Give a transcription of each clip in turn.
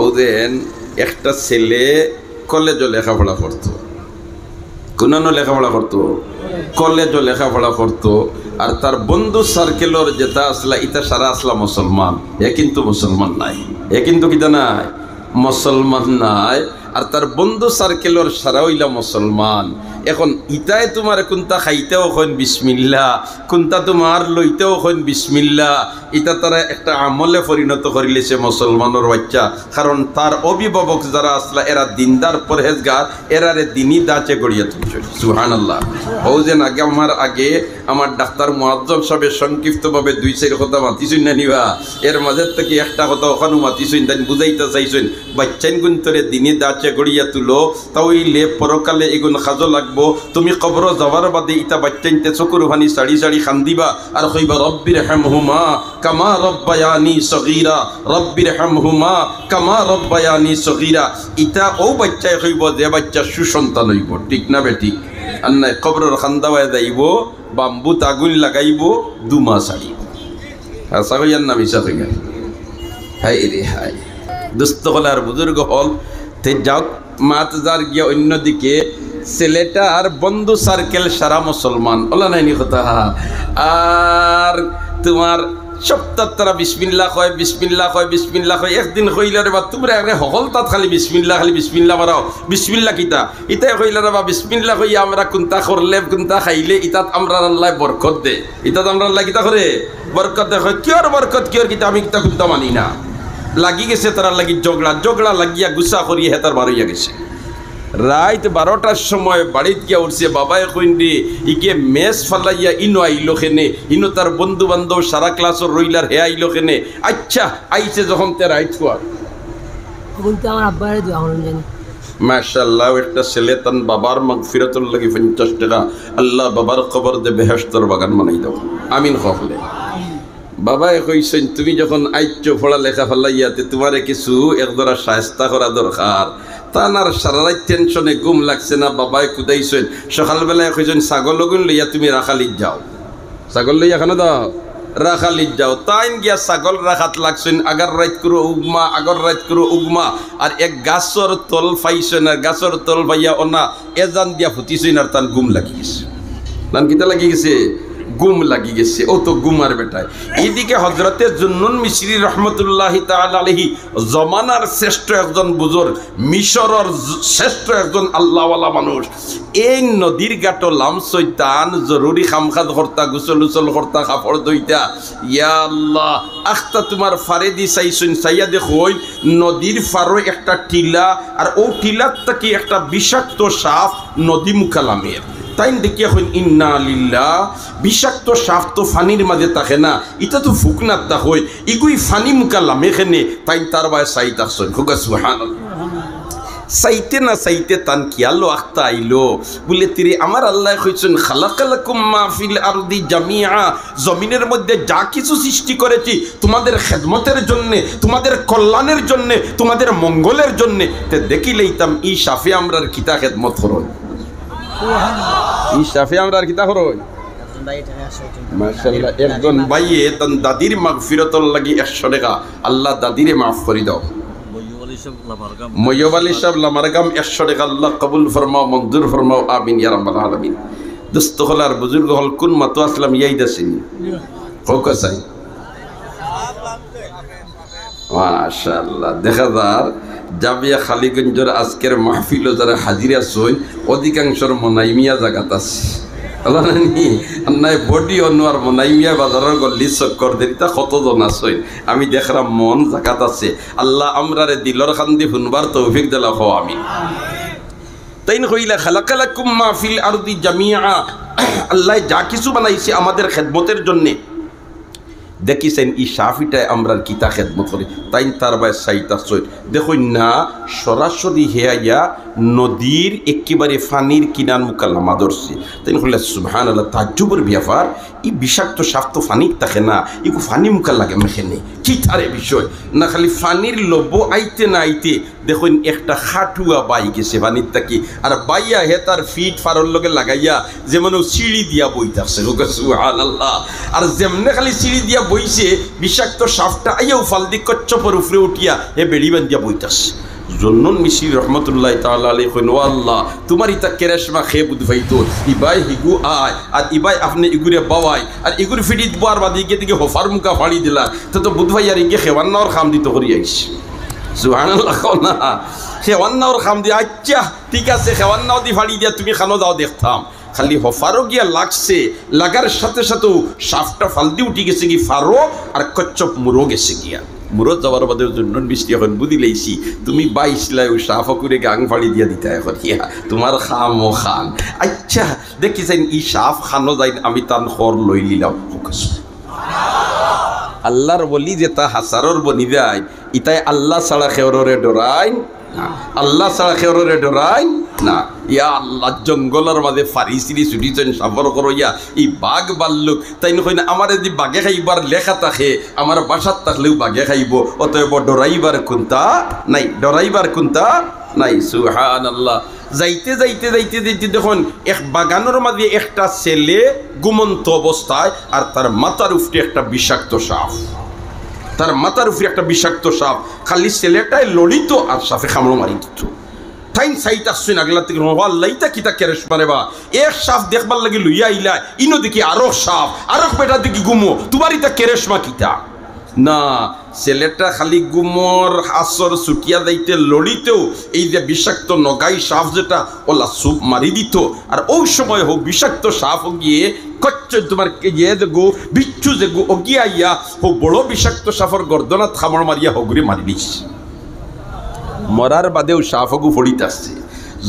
ওদের একটা ছেলে কলেজও লেখাপড়া করতো, কোনানো লেখাপড়া করতো, কলেজও লেখাপড়া করতো। আর তার বন্ধু সার্কেলর যেটা আসলা ইটা সারা আসলা মুসলমান, এ কিন্তু মুসলমান নাই, এ কিন্তু কিতা নাই, মুসলমান নাই। আর তার বন্ধু সার্কেলর সারা হইলা মুসলমান। এখন ইটাই তোমার কোনটা খাইতেও হইন বিসমিল্লাহ, কোনটা তোমার লইতেও হইন বিসমিল্লাহ। ইটা তারা একটা আমলে পরিণত করিলেছে মুসলমানের বাচ্চা। কারণ তার অভিভাবক যারা আসলা এরা দিনদার পরহেজগার, এরারে দিনই দাঁচে গড়িয়ে তুলছে। সুবহানাল্লাহ। ও যেন আগে আমার ডাক্তার মুআজ্জম সাহেবের সংক্ষিপ্তভাবে 2-4 কথা মাতিছুন না নিবা, এর মাঝের থেকে একটা কথা ওখানে মাতিছুন, তাই বুঝাইতে চাইছুন বাচ্চাইন গুন্তরে দিনই দাঁচে গড়িয়া তুলো, তাইলে পরকালে এগুন খাজো লাগবো। তুমি কবর যাওয়ার বাদে ইটা বাচ্চাইনতে চকুর ভানি সাড়ি সাড়ি খান্দিবা আর কইবা রব্বির হামহুমা কামা রব্বায়ানি সগীরা, রব্বির হামহুমা কামা রব্বায়ানি সগীরা। ইটা ও বাচ্চায় কইব যে বাচ্চা সুসন্তান হইব, ঠিক না বেঠিক? আর নাই কবরের খান্দাওয়ায় যাইব, বাম্বু তাগুন লাগাইব, 2 মাস আড়িব। হাসা কইয়ার নাম ইসা কইয়া হাই রে হাই। দুস্থ হল আর বুজুর্গ হল তে যাও মাত যার গিয়া অন্যদিকে ছেলেটার বন্ধু সার্কেল সারা মুসলমান ওলা নাইনি কথা। আর তোমার সপ্তাহ তারা বিসমিল্লাহ কয়, বিসমিল্লাহ কয়, বিসমিল্লাহ কয়। একদিন কইলা রে বা তোমরা একে হকল তাত খালি বিসমিল্লাহ মারাও, বিসমিল্লাহ কিতা ইতাই কইলা রে বা বিসমিল্লাহ কইয়া আমরা কোনটা করলে কোনটা খাইলে ইতাত আমরা আল্লাহ বরকত দে, ইতাত আমরা আল্লাহ কিতা করে বরকত দে। কিয়র বরকত কিয়র কিতা আমি কিতা কোনটা মানি না। লাগি গেছে তারা লাগি জগড়া লাগিয়া গুসা করিয়া হেতার বারইয়া গেছে। রাত 12টার সময় বাড়িত গিয়া উঠছে, বাবায় কইন্দি ইকে মেস ফালাইয়া ইনো আইলো খেনে, ইনো তার বন্ধু বান্ধব সারা ক্লাসের রইলার হে আইলো খেনে। আচ্ছা আইছে যখন তার আইছুয়া আমার আব্বারে দোয়া হলো জানি মাশাআল্লাহ। একটা ছেলে তার বাবার মাগফিরাতুল লাগি 50 টাকা, আল্লাহ বাবার কবর দে বেহেশতের বাগান বানাই দাও, আমিন কইলে। বাবায় কইছেন তুমি যখন আইচ্ছ পড়া লেখা ফালাইয়াতে তোমারে কিছু একদরা শায়েস্তা করা দরকার। তানার সারা রাত টেনশনে ঘুম লাগছে না, বাবায় কুদাইছেন। সকালবেলায় কইছেন ছাগল গুন লইয়া তুমি রাখালিত যাও, ছাগল লইয়া কেন দাও রাখালিত যাও। তাইন গিয়া ছাগল রাখাত লাগছেন, আগর রাত করো উগমা, আগর রাত করো উগমা। আর এক গাছর তল পাইছেন, আর গাছর তল পাইয়া ওনা এজান দিয়া ফুটিছেন, আর তার ঘুম লাগি গেছে। নান কিতা লাগি গেছে? গুম লাগি গেছে। ও তো গুমার বেটায়। এইদিকে হজরতে জুন্নুন মিশরি রহমতুল্লাহি তাআলা আলাইহি জমানার শ্রেষ্ঠ একজন বুজুর্গ, মিশরের শ্রেষ্ঠ একজন আল্লাহওয়ালা মানুষ, এই নদীর ঘাটো লামসইতান জরুরি খামখাদ কর্তা, গুসল উসল কর্তা, কাপড় দইতা। ইয়া আল্লাহ আখতা তোমার ফারে দি চাইছুন, চাইয়া দেখুন নদীর ফারো একটা টিলা, আর ও টিলার থেকে একটা বিষাক্ত সাপ নদী মুখালামের। তাই দেখিয়া হইন ইন্না লিল্লাহ। বিষাক্ত সাপ তো ফানির মাঝে থাকে না, এটা তো ফুকনার তা হই ইগুই ফানি মুকাল্লাম এখানে। তাই তার বায় সাইত আসছেন খুগা সুবহানাল্লাহ। সাইতে না সাইতে তান কিয়ালো আখতা আইলো বলে তিরে আমার আল্লাহ কইছেন খালাকালাকুম মা ফিল আরদি জামিআ, জমিনের মধ্যে যা কিছু সৃষ্টি করেছি তোমাদের খেদমতের জন্যে, তোমাদের কল্যাণের জন্যে, তোমাদের মঙ্গলের জন্যে। তে দেখিলেইতাম ই সাফে আমরার কিতা খেদমত করই, ই সাফে আমরার কিতা করই। মাশাআল্লাহ একজন ভাইয়ে তান দাদির মাগফিরাতর লাগি 100 টাকা, আল্লাহ দাদিরে মাফ করে দাও। ময়্যব আলী সাহেব লামারগাম 100 টাকা, আল্লাহ কবুল ফরমাও, মঞ্জুর ফরমাও, আমিন ইয়া রাব্বাল আলামিন। দোস্ত হল আর বুজুর্গ হল কোন মাতো আসলাম ইয়াই দাসিন হোক চাই। মাশাআল্লাহ দেখা যার জাবিয়া খালিগঞ্জের আজকের মাহফিল যারা হাজিরা সই অধিকাংশর মনাইমিয়া জায়গাত আছে। বডি অন্যার মনাইমিয়া বাজারের গল্লি চক্কর দেরিতা কতজন আসই আমি দেখলাম মন জাগাত আছে। আল্লাহ আমরারে দিলর খান্দি শুনবার তৌফিক দিলা হো আমি। তাইন কইলা খালাকালাকুম মা ফিল আরদি জামিআ, আল্লাহ যা কিছু বানাইছে আমাদের খেদমতের জন্য। দেখিছেন ই সাফিটায় আমরা কিতা খেদমত করি। তাই তার বাই সাইতা সই দেখুন না সরাসরি হেয়া নদীর একেবারে ফানির কিনার মুকাল্লামা ধরছে। তাই হলে সুবহানাল্লাহ তাজ্জুবের ব্যাপার। ই বিষাক্ত সাপ তো ফানির থাকে না, ইকু ফানি মুকাল লাগে মেখেনে কি তারে বিষয় না। খালি ফানির লোভ আইতে না আইতে দেখুন একটা খাটুয়া বাই গেছে ফানির থাকি, আর বাইয়া হে তার ফিট ফারর লগে লাগাইয়া যেমন সিঁড়ি দিয়া বইতাছে। সুবহানাল্লাহ। আর যেমনে খালি সিঁড়ি দিয়া বইছে বিষাক্ত সাপটা আইয়াও ফালদি কচ্চপর উপরে উঠিয়া এ বেড়ি বান্ধিয়া বইতাছে জন্নুন মিশরি রহমতুল্লাহ তাআলা আলাইহি কইন ও আল্লাহ তোমার ইতা কেরেশমা খেয়ে বুধ ভাইতো ইবাই হিগু আয় আর ইবাই আপনি ইগুরে বাওয়াই আর ইগুর ফিডিত বার বাদি গিয়ে দিকে হোফার মুখা ফাড়ি দিলা তো বুধ ভাই আর ইগে খেওয়ান্নার খাম দিত করি আইস সুবহানাল্লাহ না খেওয়ান্নার খাম দি আচ্ছা ঠিক আছে খেওয়ান্নাও দি ফাড়ি দিয়া তুমি খানো দাও দেখতাম খালি হফারো গিয়া লাগছে লাগার সাথে সাথে সাপটা ফালদি উঠি গেছে কি ফারো আর কচ্চপ মুরো গেছে গিয়া মুরত যাওয়ার বাদে জন্য বৃষ্টি এখন বুঝি লাইছি তুমি বাইসলাই ও সাফ করে গাং ফাড়ি দিয়া দিতে এখন ইয়া তোমার খাম ও খান আচ্ছা দেখিছেন ই সাফ খানো যাই আমি তার খর লই লিলাম আল্লাহর বলি যে তা হাসারর বনি যায় ইতাই আল্লাহ ছাড়া খেওরে ডরাই না আল্লাহ ছাড়া খেওরে ডরাই না ইয়া আল্লাহ জঙ্গলের মাঝে ফারিসিরি ছুটিছেন সাফর করো ইয়া এই বাঘ বাল্লুক তাই নয় না আমার যদি বাঘে খাইবার লেখা থাকে আমার বাসার থাকলেও বাঘে খাইব অতএব ডরাইবার কোনটা নাই ডরাইবার কোনটা নাই সুবহানাল্লাহ যাইতে যাইতে যাইতে যাইতে দেখুন এক বাগানের মাঝে একটা ছেলে ঘুমন্ত অবস্থায় আর তার মাথার উপরে একটা বিষাক্ত সাপ তার মাথার উপরে একটা বিষাক্ত সাপ খালি ছেলেটাই লড়িত আর সাপে কামড় মারি দিত তাই সাইট আসছেন আগলা থেকে আল্লাহটা কিতা কেরেশ পারে বা এক সাপ দেখবার লাগে লইয়া আইলা ইনো দেখি আরো সাপ আরো বেটা দেখি গুমো তোমার ইটা কেরেশমা কিতা না ছেলেটা খালি গুমর হাসর ছুটিয়া যাইতে লড়িতেও এই যে বিষাক্ত নগাই সাপ যেটা ওলা সুপ মারি দিত আর ওই সময় হোক বিষাক্ত সাপ গিয়ে কচ্চ তোমার যে গো বিচ্ছু যে গো অগিয়া ইয়া হো বড় বিষাক্ত সাপর গর্দনাথ খামড় মারিয়া হগুরি মারি দিস মরার বাদেও সাফগু ফড়িত আসছে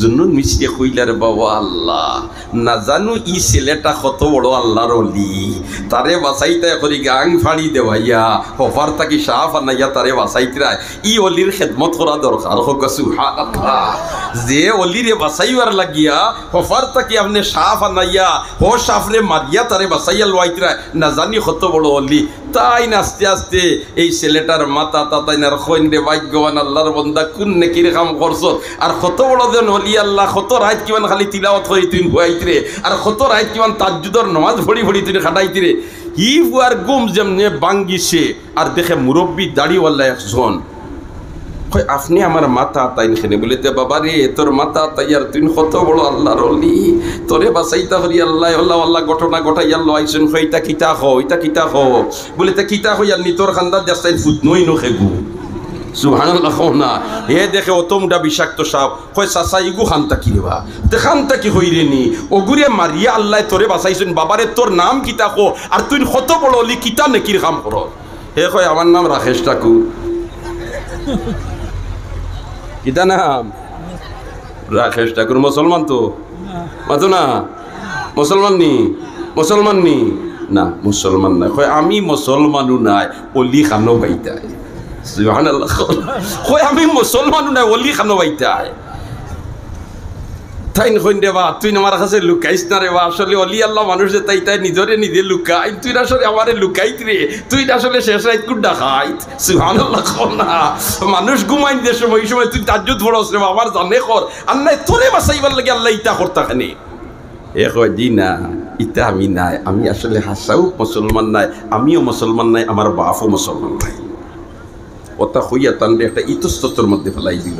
জুনুন মিশিয়ে কইলার বাবা আল্লাহ না জানো ই ছেলেটা কত বড় আল্লাহর অলি তারে বাঁচাইতে করি গাং ফাড়ি দেওয়াইয়া হফার থাকি সাফ আনাইয়া তারে বাঁচাইতরা ই অলির খেদমত করা দরকার হোক সুবহানাল্লাহ যে অলিরে বাঁচাইবার লাগিয়া হফার থাকি আপনি সাফ আনাইয়া হো সাফরে মারিয়া তারে বাঁচাইয়া লোয়াইতরা না জানি কত বড় অলি তাই না আস্তে আস্তে এই ছেলেটার মাথা তাতাই না খৈন রে ভাগ্যবান আল্লাহর বন্দা কোন নেকির কাম করছ আর কত বড় দেন অলি আল্লাহ কত রাত কিমান খালি তিলাওয়াত করি তুই ভুয়াইতরে আর কত রাত কিমান তাজ্জুদর নামাজ ভরি ভরি তুই খাটাইতরে ই বুয়ার গুম যেমনে বাঙ্গিছে আর দেখে মুরব্বী দাড়িওয়ালা একজন কই আপনি আমার মাথা তাই খেনে বলিতে বাবা রে তোর মাথা তাই আর তুই কত বড় আল্লাহর অলি তোরে বাঁচাইতা হরি আল্লাহ আল্লাহ আল্লাহ ঘটনা ঘটাইয়া লাইছেন কইতা কিতা হো ইতা কিতা হো বলিতে কিতা হইয়া নি তোর খান্দার দেশাই ফুট নই নখে গু সুবহানাল্লাহ না হে দেখে অতমটা বিষাক্ত সাপ কয় চাচা ইগু খান্তা কি রেবা তে খান্তা কি হইরে নি ওগুরে মারিয়া আল্লাহ তোরে বাঁচাইছেন বাবারে তোর নাম কিতা কো আর তুই কত বড় অলি কিতা নেকির কাম কর হে কয় আমার নাম রাকেশ ঠাকুর কিতা নাম রাকেশ ঠাকুর মুসলমান তো মাতো না মুসলমান নি না মুসলমান না কয় আমি মুসলমানও নাই অলি খানো বাইতাই সুবহানাল্লাহ কয় আমি মুসলমানও নাই অলি খানো বাইতাই তাই নইন রে বা তুই আমার কাছে লুকাইস না রে বা আসলে অলি আল্লাহ মানুষ যে তাই তাই নিজরে নিজে লুকাই তুই আসলে আমারে লুকাইত রে তুই আসলে শেষ রাত কুড্ডা খাইত সুবহানাল্লাহ না মানুষ ঘুমাই দে সময় এই সময় তুই তাজ্জুদ পড়স রে আমার জানে কর আল্লাহ তোরে বাঁচাইবার লাগে আল্লাহ ইটা করতাখানে এ কয় দি না ইটা আমি নাই আমি আসলে হাসাও মুসলমান নাই আমিও মুসলমান নাই আমার বাপও মুসলমান নাই ওটা হইয়া তানরে একটা ইতস্তর মধ্যে ফেলাই দিল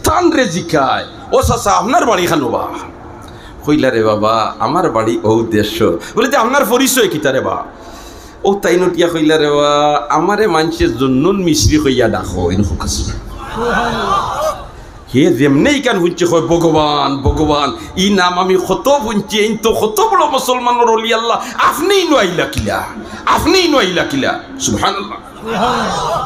তানরে জিকায় ও চাচা আপনার বাড়ি খানো বা কইলা রে বাবা আমার বাড়ি ও দেশ বলে যে আপনার পরিচয় কিতা রে বা ও তাই নটিয়া কইলা রে বা আমারে মানুষের জন্নুন মিশ্রি কইয়া ডাকো এরকম হে যেমনেই কেন শুনছে কয় ভগবান ভগবান ই নাম আমি কত শুনছি এই তো কত বড় মুসলমানের অলি আল্লাহ আপনিই নইলা কিলা সুবহানাল্লাহ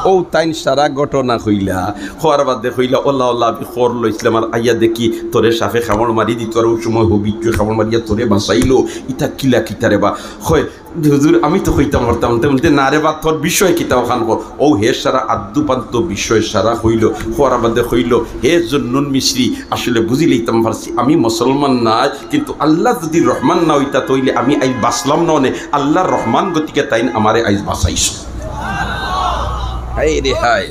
ও তাইন সারা ঘটনা কইলা খোয়ার বাদে কইলা ওল্লা ওল্লা আমি খর লইছিলাম আর আইয়া দেখি তোরে সাফে খামড় মারি দিত আর ওই সময় হবিচ্ছু খামড় মারিয়া তোরে বাঁচাইলো ইটা কিলা কিতা রে বা হয় হুজুর আমি তো কইতাম পারতাম বলতে না রে বা তোর বিষয় কিতা ওখান কর ও হে সারা আদ্যুপান্ত বিষয় সারা হইল খোয়ার বাদে হইল হে জন্নুন মিশ্রি আসলে বুঝি লইতাম পারছি আমি মুসলমান না কিন্তু আল্লাহ যদি রহমান না হইতা তইলে আমি আই বাঁচলাম না নে আল্লাহর রহমান গতিকে তাইন আমারে আইজ বাঁচাইছো হায় রে হায়।